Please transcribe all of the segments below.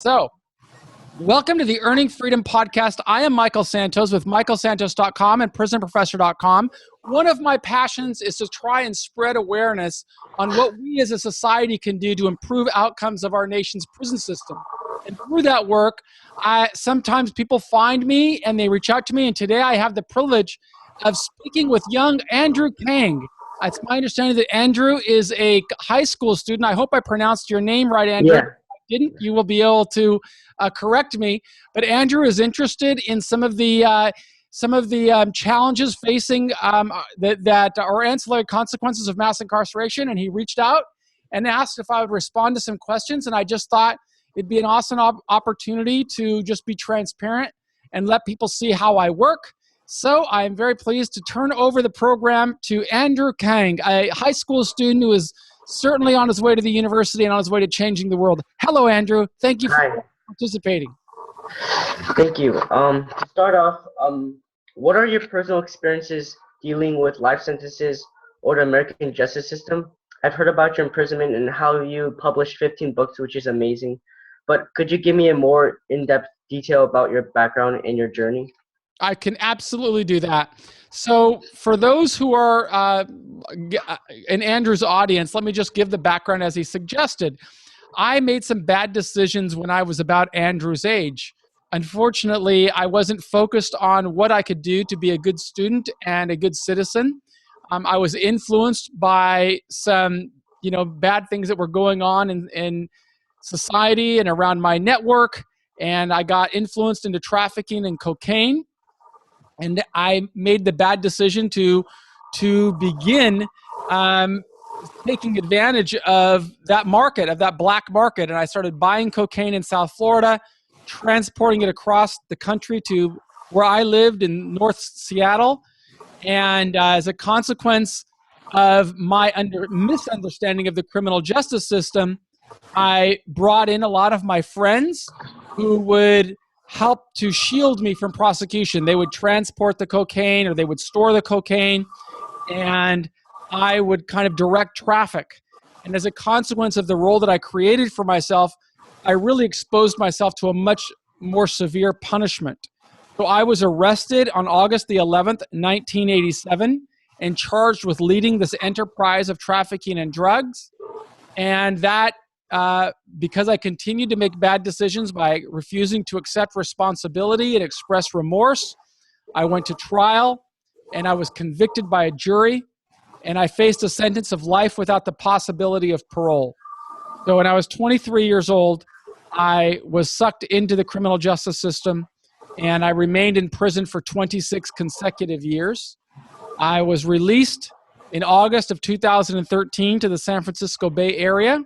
So, welcome to the Earning Freedom Podcast. I am Michael Santos with michaelsantos.com and prisonprofessor.com. One of my passions is to try and spread awareness on what we as a society can do to improve outcomes of our nation's prison system. And through that work, sometimes people find me and they reach out to me. And today I have the privilege of speaking with young Andrew Kang. It's my understanding that Andrew is a high school student. I hope I pronounced your name right, Andrew. Yeah. Didn't, you will be able to correct me. But Andrew is interested in some of the challenges facing that are ancillary consequences of mass incarceration, and he reached out and asked if I would respond to some questions. And I just thought it'd be an awesome opportunity to just be transparent and let people see how I work. So I am very pleased to turn over the program to Andrew Kang, a high school student who is certainly on his way to the university and on his way to changing the world. Hello, Andrew. Thank you for participating. Thank you. To start off, what are your personal experiences dealing with life sentences or the American justice system? I've heard about your imprisonment and how you published 15 books, which is amazing. But could you give me a more in-depth detail about your background and your journey? I can absolutely do that. So for those who are in Andrew's audience, let me just give the background as he suggested. I made some bad decisions when I was about Andrew's age. Unfortunately, I wasn't focused on what I could do to be a good student and a good citizen. I was influenced by some, bad things that were going on in society and around my network, and I got influenced into trafficking and cocaine. And I made the bad decision to begin taking advantage of that market, of that black market. And I started buying cocaine in South Florida, transporting it across the country to where I lived in North Seattle. And as a consequence of my misunderstanding of the criminal justice system, I brought in a lot of my friends who would help to shield me from prosecution. They would transport the cocaine or they would store the cocaine, and I would kind of direct traffic. And as a consequence of the role that I created for myself, I really exposed myself to a much more severe punishment. So I was arrested on August the 11th, 1987, and charged with leading this enterprise of trafficking and drugs. And that because I continued to make bad decisions by refusing to accept responsibility and express remorse, I went to trial and I was convicted by a jury, and I faced a sentence of life without the possibility of parole. So when I was 23 years old, I was sucked into the criminal justice system, and I remained in prison for 26 consecutive years. I was released in August of 2013 to the San Francisco Bay Area.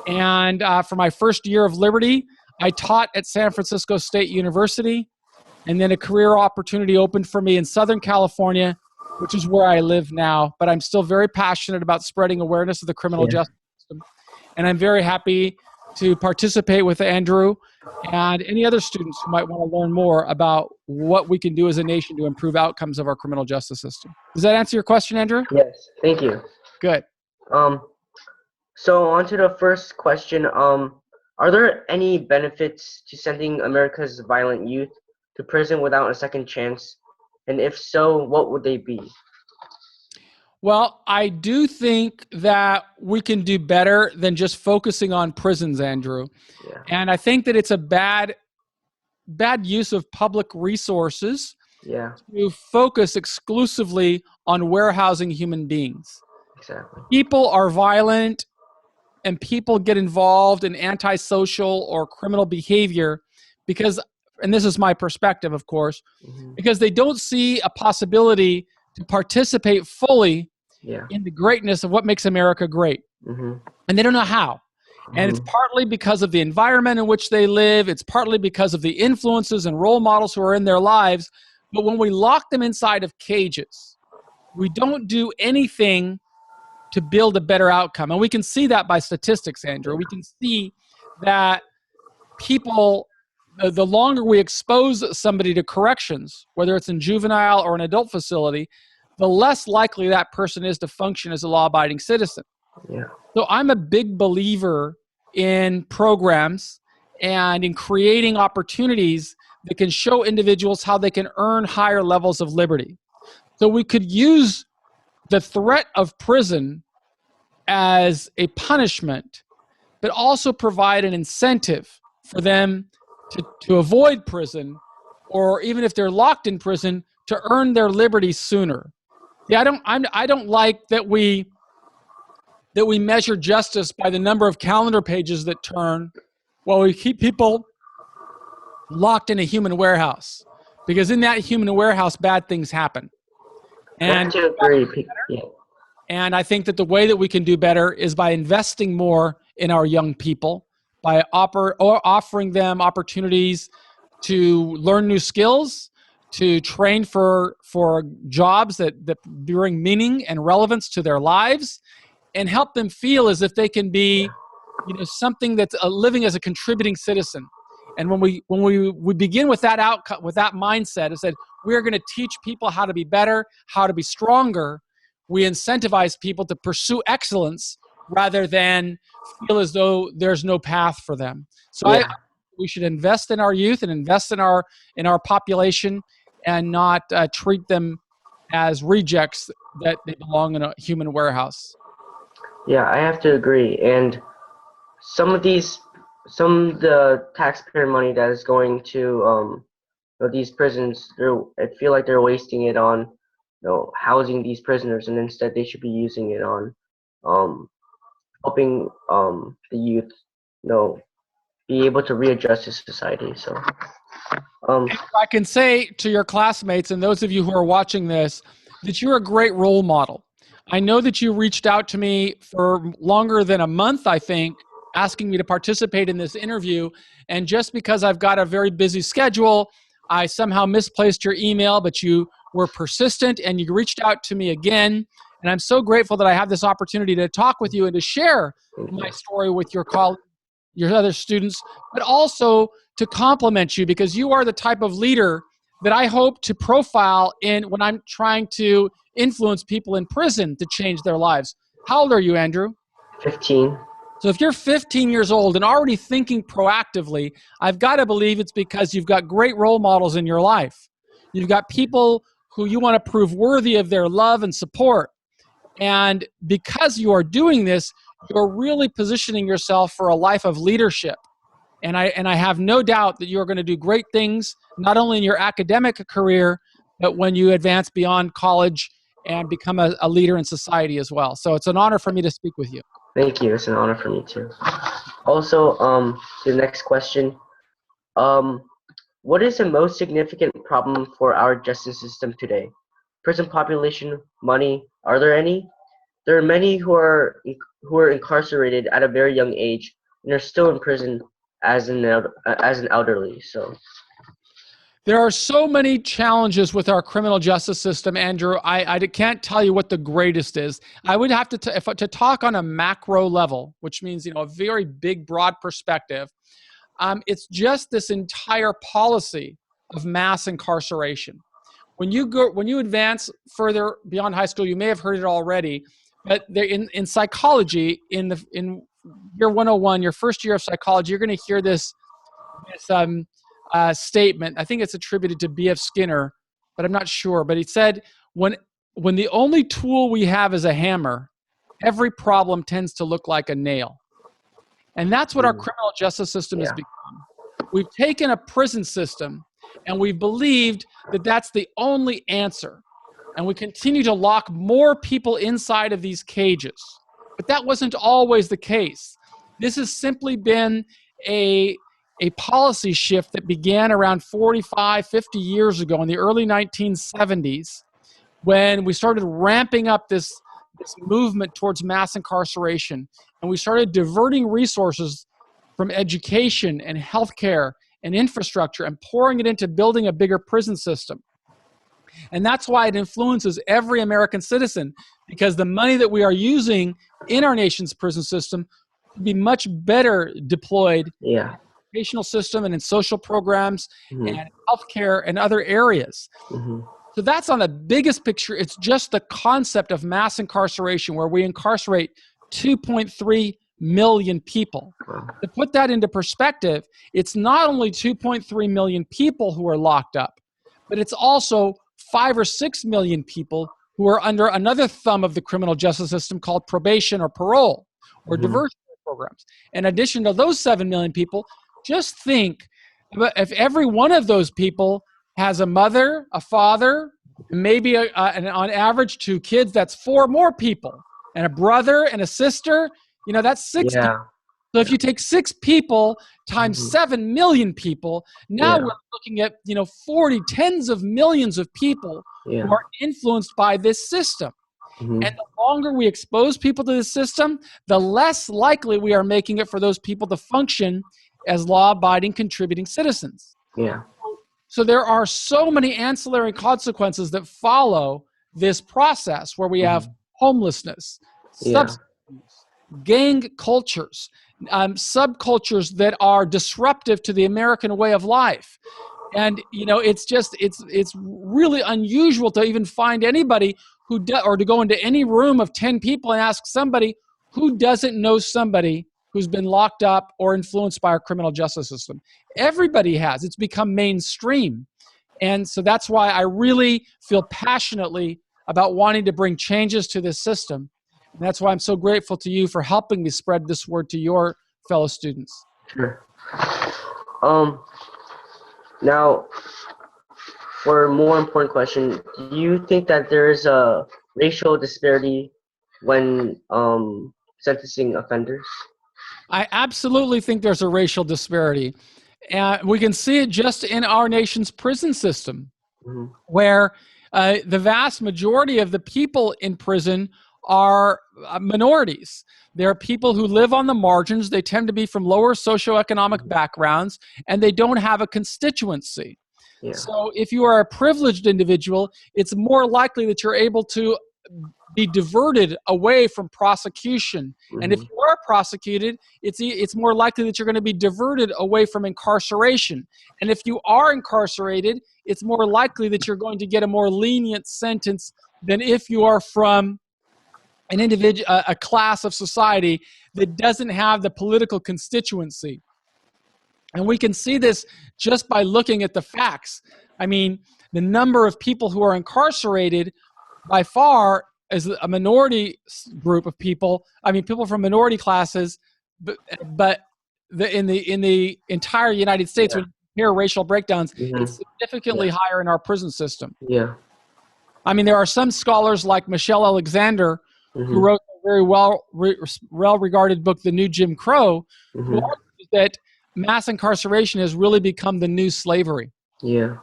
And for my first year of liberty, I taught at San Francisco State University, and then a career opportunity opened for me in Southern California, which is where I live now. But I'm still very passionate about spreading awareness of the criminal justice system. And I'm very happy to participate with Andrew and any other students who might want to learn more about what we can do as a nation to improve outcomes of our criminal justice system. Does that answer your question, Andrew? Yes, thank you. Good. So on to the first question. Are there any benefits to sending America's violent youth to prison without a second chance? And if so, what would they be? Well, I do think that we can do better than just focusing on prisons, Andrew. Yeah. And I think that it's a bad use of public resources to focus exclusively on warehousing human beings. Exactly. People are violent, and people get involved in antisocial or criminal behavior because, and this is my perspective, of course, because they don't see a possibility to participate fully in the greatness of what makes America great. And they don't know how. And it's partly because of the environment in which they live. It's partly because of the influences and role models who are in their lives. But when we lock them inside of cages, we don't do anything to build a better outcome. And we can see that by statistics, Andrew. We can see that people, the longer we expose somebody to corrections, whether it's in juvenile or an adult facility, the less likely that person is to function as a law-abiding citizen. Yeah. So I'm a big believer in programs and in creating opportunities that can show individuals how they can earn higher levels of liberty. So we could use the threat of prison as a punishment, but also provide an incentive for them to avoid prison, or even if they're locked in prison, to earn their liberty sooner. Yeah, I don't like that we measure justice by the number of calendar pages that turn while we keep people locked in a human warehouse, because in that human warehouse, bad things happen. I have And to agree. Yeah. And I think that the way that we can do better is by investing more in our young people, by offering them opportunities to learn new skills, to train for jobs that bring meaning and relevance to their lives, and help them feel as if they can be, something that's living as a contributing citizen. And when we begin with that outcome, with that mindset, and said we're going to teach people how to be better, how to be stronger, we incentivize people to pursue excellence rather than feel as though there's no path for them. So Yeah. we should invest in our youth and invest in our population, and not treat them as rejects that they belong in a human warehouse. Yeah, I have to agree. And some of the taxpayer money that is going to these prisons, I feel like they're wasting it on housing these prisoners, and instead they should be using it on helping the youth be able to readjust to society. So I can say to your classmates and those of you who are watching this that you're a great role model. I know that you reached out to me for longer than a month, I think, asking me to participate in this interview. And just because I've got a very busy schedule, I somehow misplaced your email, but you were persistent and you reached out to me again. And I'm so grateful that I have this opportunity to talk with you and to share my story with your other students, but also to compliment you, because you are the type of leader that I hope to profile when I'm trying to influence people in prison to change their lives. How old are you, Andrew? 15. So if you're 15 years old and already thinking proactively, I've got to believe it's because you've got great role models in your life. You've got people who you want to prove worthy of their love and support. And because you are doing this, you're really positioning yourself for a life of leadership. And I have no doubt that you're going to do great things, not only in your academic career, but when you advance beyond college and become a leader in society as well. So it's an honor for me to speak with you. Thank you. It's an honor for me too. Also, the next question. What is the most significant problem for our justice system today? Prison population, money, are there any? There are many who are incarcerated at a very young age and are still in prison as an elderly. So there are so many challenges with our criminal justice system, Andrew. I can't tell you what the greatest is. I would have to talk on a macro level, which means a very big, broad perspective. It's just this entire policy of mass incarceration. When you advance further beyond high school, you may have heard it already, but in psychology, in year 101, your first year of psychology, you're going to hear this statement. I think it's attributed to B.F. Skinner, but I'm not sure. But he said, when the only tool we have is a hammer, every problem tends to look like a nail. And that's what our criminal justice system has become. We've taken a prison system and we've believed that that's the only answer. And we continue to lock more people inside of these cages. But that wasn't always the case. This has simply been a policy shift that began around 45, 50 years ago in the early 1970s, when we started ramping up this movement towards mass incarceration. And we started diverting resources from education and healthcare and infrastructure and pouring it into building a bigger prison system. And that's why it influences every American citizen, because the money that we are using in our nation's prison system could be much better deployed in the educational system and in social programs and healthcare and other areas. So that's on the biggest picture. It's just the concept of mass incarceration, where we incarcerate 2.3 million people. Wow. To put that into perspective, it's not only 2.3 million people who are locked up, but it's also 5 or 6 million people who are under another thumb of the criminal justice system called probation or parole or diversionary programs. In addition to those 7 million people, just think if every one of those people has a mother, a father, maybe on average 2 kids, that's 4 more people, and a brother and a sister, that's 6 people. Yeah. So if you take 6 people times Mhm. 7 million people, now Yeah. we're looking at 40 tens of millions of people Yeah. who are influenced by this system. Mhm. And the longer we expose people to this system, the less likely we are making it for those people to function as law-abiding, contributing citizens. Yeah. So there are so many ancillary consequences that follow this process where we have homelessness, Yeah. substance abuse, gang cultures, subcultures that are disruptive to the American way of life. And it's really unusual to even find anybody or to go into any room of 10 people and ask somebody who doesn't know somebody who's been locked up or influenced by our criminal justice system. Everybody has. It's become mainstream. And so that's why I really feel passionately about wanting to bring changes to this system. And that's why I'm so grateful to you for helping me spread this word to your fellow students. Sure. Now, for a more important question, do you think that there is a racial disparity when sentencing offenders? I absolutely think there's a racial disparity. And we can see it just in our nation's prison system, Mhm. where the vast majority of the people in prison are minorities. There are people who live on the margins. They tend to be from lower socioeconomic backgrounds, and they don't have a constituency. Yeah. So if you are a privileged individual, it's more likely that you're able to be diverted away from prosecution. And if Mhm. you are prosecuted, it's more likely that you're going to be diverted away from incarceration. And if you are incarcerated, it's more likely that you're going to get a more lenient sentence than if you are from an individual, a class of society that doesn't have the political constituency. And we can see this just by looking at the facts. I mean, the number of people who are incarcerated by far is a minority group of people. I mean, people from minority classes, but in the entire United States, Yeah. when you compare racial breakdowns, it's Mhm. significantly Yeah. higher in our prison system. Yeah. I mean, there are some scholars like Michelle Alexander, who Mhm. wrote a very well-regarded book, The New Jim Crow, who Mhm. argues that mass incarceration has really become the new slavery. Yeah.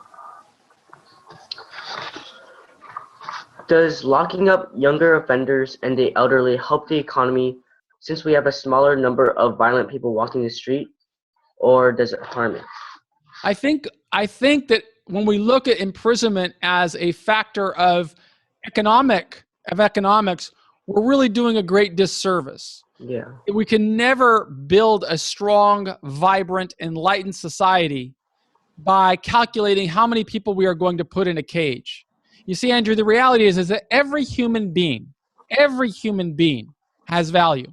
Does locking up younger offenders and the elderly help the economy since we have a smaller number of violent people walking the street, or does it harm it? I think that when we look at imprisonment as a factor of economics, we're really doing a great disservice. Yeah. We can never build a strong, vibrant, enlightened society by calculating how many people we are going to put in a cage. You see, Andrew, the reality is that every human being has value.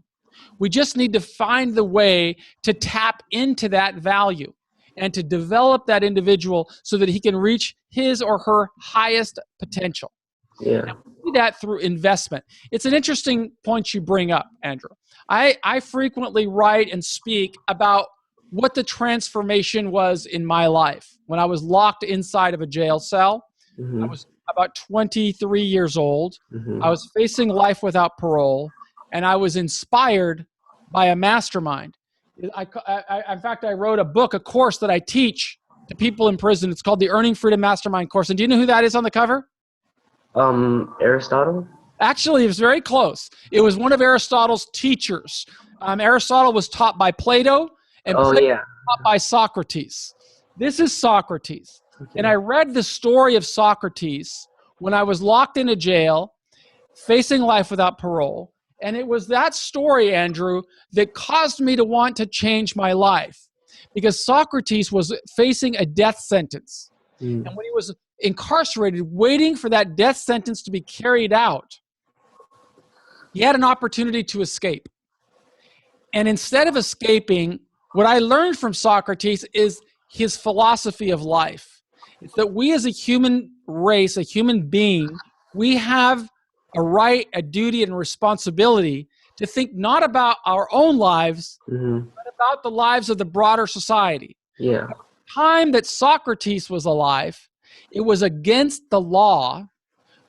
We just need to find the way to tap into that value and to develop that individual so that he can reach his or her highest potential. Yeah. And we do that through investment. It's an interesting point you bring up, Andrew. I frequently write and speak about what the transformation was in my life when I was locked inside of a jail cell. I Mhm. was about 23 years old. I Mhm. was facing life without parole, and I was inspired by a mastermind. In fact, I wrote a book, a course that I teach to people in prison. It's called the Earning Freedom Mastermind course. And do you know who that is on the cover? Aristotle? Actually, it was very close. It was one of Aristotle's teachers. Aristotle was taught by Plato, and Oh Plato yeah. was taught by Socrates. This is Socrates. And Okay. I read the story of Socrates when I was locked in a jail, facing life without parole. And it was that story, Andrew, that caused me to want to change my life. Because Socrates was facing a death sentence. Mm. And when he was incarcerated, waiting for that death sentence to be carried out, he had an opportunity to escape. And instead of escaping, what I learned from Socrates is his philosophy of life. It's that we as a human race, a human being, we have a right, a duty, and responsibility to think not about our own lives, Mm-hmm. but about the lives of the broader society. Yeah. Time that Socrates was alive, it was against the law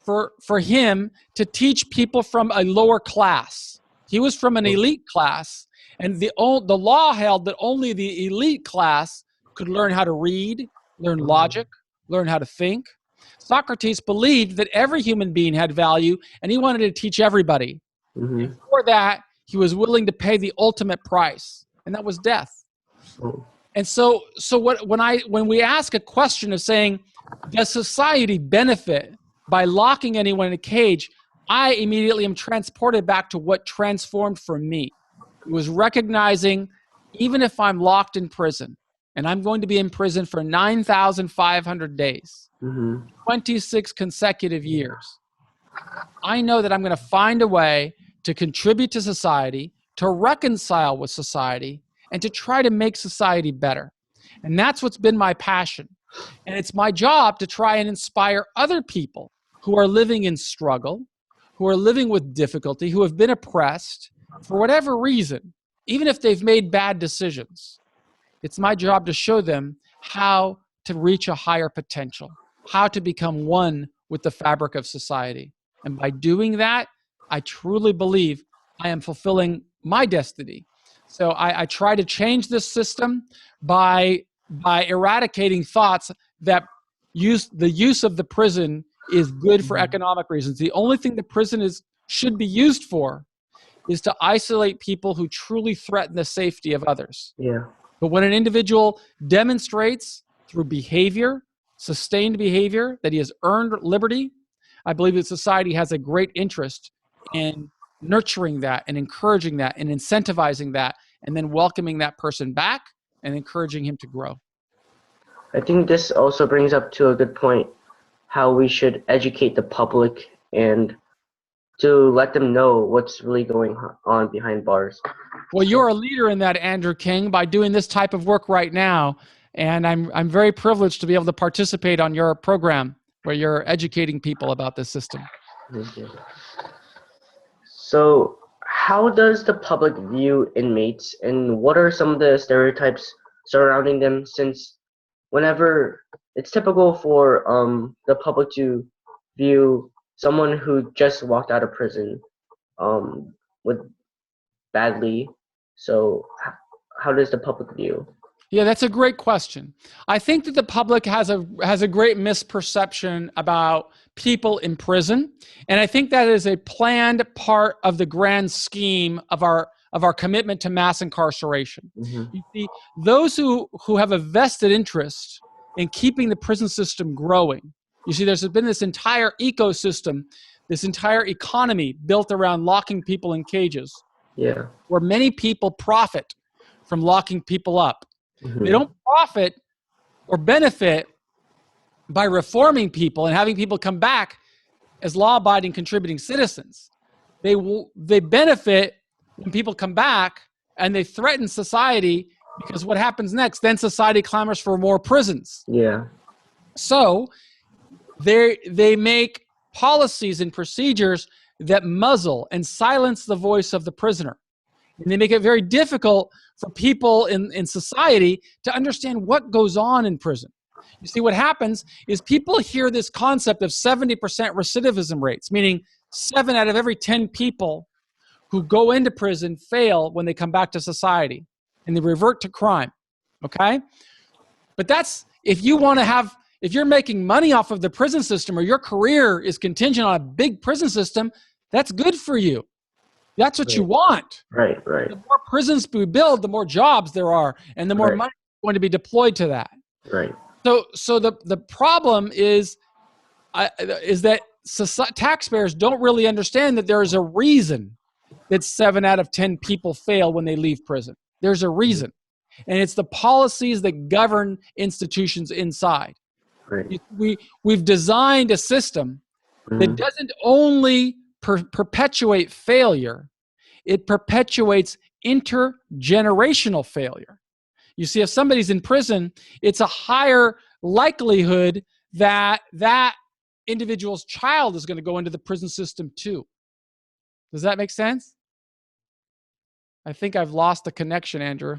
for him to teach people from a lower class. He was from an elite class, and the law held that only the elite class could learn how to read, learn logic, learn how to think. Socrates believed that every human being had value, and he wanted to teach everybody. Mm-hmm. For that, he was willing to pay the ultimate price, and that was death. Oh. And so when we ask a question of saying, does society benefit by locking anyone in a cage, I immediately am transported back to what transformed for me. It was recognizing, even if I'm locked in prison, and I'm going to be in prison for 9,500 days, Mm-hmm. 26 consecutive years, I know that I'm going to find a way to contribute to society, to reconcile with society, and to try to make society better. And that's what's been my passion. And it's my job to try and inspire other people who are living in struggle, who are living with difficulty, who have been oppressed for whatever reason, even if they've made bad decisions. It's my job to show them how to reach a higher potential, how to become one with the fabric of society. And by doing that, I truly believe I am fulfilling my destiny. So I try to change this system by eradicating thoughts that the use of the prison is good for economic reasons. The only thing the prison should be used for is to isolate people who truly threaten the safety of others. Yeah. But when an individual demonstrates through behavior, sustained behavior, that he has earned liberty, I believe that society has a great interest in nurturing that and encouraging that and incentivizing that and then welcoming that person back and encouraging him to grow. I think this also brings up to a good point how we should educate the public and to let them know what's really going on behind bars. Well, you're a leader in that, Andrew Kang, by doing this type of work right now. And I'm very privileged to be able to participate on your program where you're educating people about this system. Thank you. So, how does the public view inmates, and what are some of the stereotypes surrounding them? Since whenever it's typical for the public to view someone who just walked out of prison with badly, so how does the public view? Yeah, that's a great question. I think that the public has a great misperception about people in prison, and I think that is a planned part of the grand scheme of our commitment to mass incarceration. Mm-hmm. You see, those who have a vested interest in keeping the prison system growing. You see, there's been this entire ecosystem, this entire economy built around locking people in cages, Yeah. where many people profit from locking people up. Mm-hmm. They don't profit or benefit by reforming people and having people come back as law-abiding, contributing citizens. They benefit when people come back and they threaten society, because what happens next? Then society clamors for more prisons. Yeah. So they make policies and procedures that muzzle and silence the voice of the prisoner. And they make it very difficult for people in society to understand what goes on in prison. You see, what happens is people hear this concept of 70% recidivism rates, meaning 7 out of every 10 people who go into prison fail when they come back to society and they revert to crime. Okay? But that's, if you're making money off of the prison system, or your career is contingent on a big prison system, that's good for you. That's what you want. Right. The more prisons we build, the more jobs there are, and the more money is going to be deployed to that. Right. So the problem is that taxpayers don't really understand that there is a reason that 7 out of 10 people fail when they leave prison. There's a reason, and it's the policies that govern institutions inside. Right. We've designed a system that doesn't only perpetuate failure, it perpetuates intergenerational failure. You see, if somebody's in prison, it's a higher likelihood that that individual's child is going to go into the prison system too. Does that make sense? I think I've lost the connection, Andrew.